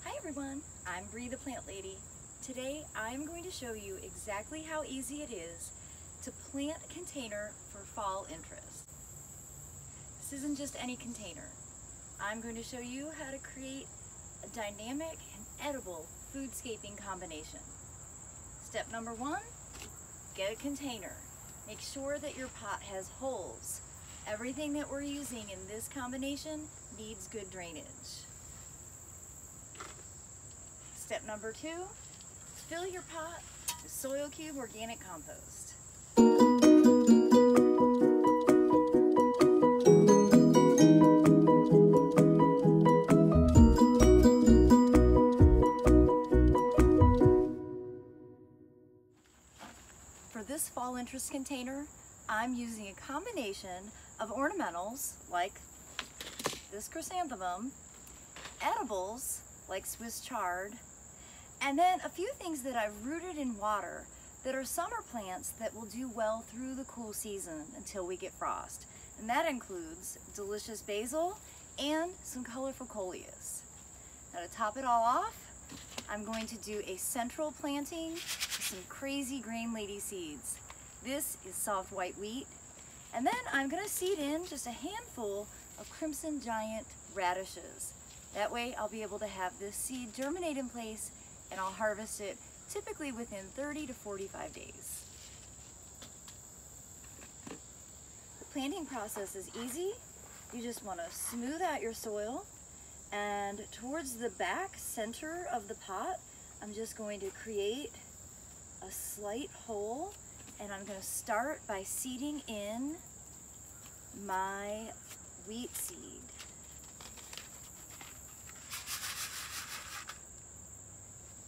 Hi everyone, I'm Brie the Plant Lady. Today I'm going to show you exactly how easy it is to plant a container for fall interest. This isn't just any container. I'm going to show you how to create a dynamic and edible foodscaping combination. Step number 1, get a container. Make sure that your pot has holes. Everything that we're using in this combination needs good drainage. Step number 2, fill your pot with Soil Cube organic compost. For this fall interest container, I'm using a combination of ornamentals like this chrysanthemum, edibles like Swiss chard, and then a few things that I've rooted in water that are summer plants that will do well through the cool season until we get frost. And that includes delicious basil and some colorful coleus. Now to top it all off, I'm going to do a central planting with some crazy grain lady seeds. This is soft white wheat. And then I'm going to seed in just a handful of crimson giant radishes. That way I'll be able to have this seed germinate in place and I'll harvest it typically within 30 to 45 days. The planting process is easy. You just want to smooth out your soil, and towards the back center of the pot, I'm just going to create a slight hole, and I'm going to start by seeding in my wheat seed.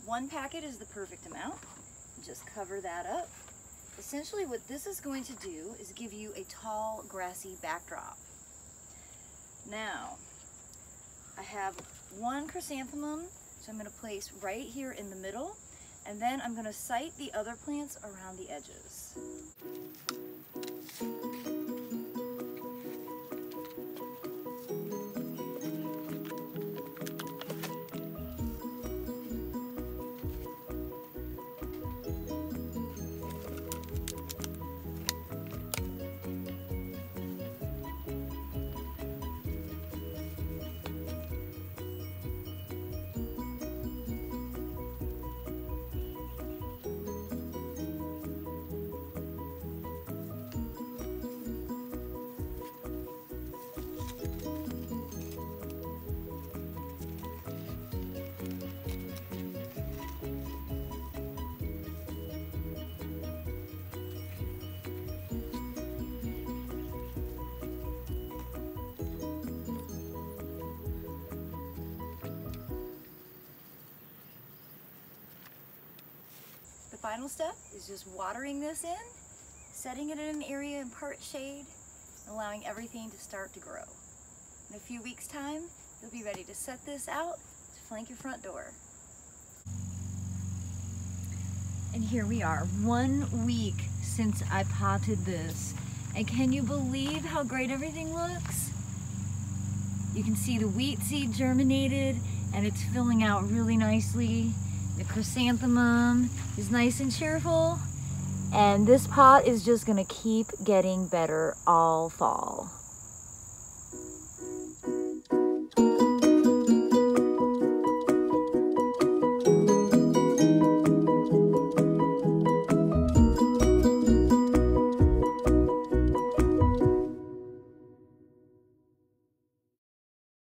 One packet is the perfect amount. Just cover that up. Essentially what this is going to do is give you a tall, grassy backdrop. Now, I have one chrysanthemum, so I'm going to place right here in the middle, and then I'm going to site the other plants around the edges. The final step is just watering this in, setting it in an area in part shade, and allowing everything to start to grow. In a few weeks' time, you'll be ready to set this out to flank your front door. And here we are, 1 week since I potted this. And can you believe how great everything looks? You can see the wheat seed germinated and it's filling out really nicely. The chrysanthemum is nice and cheerful, and this pot is just gonna keep getting better all fall.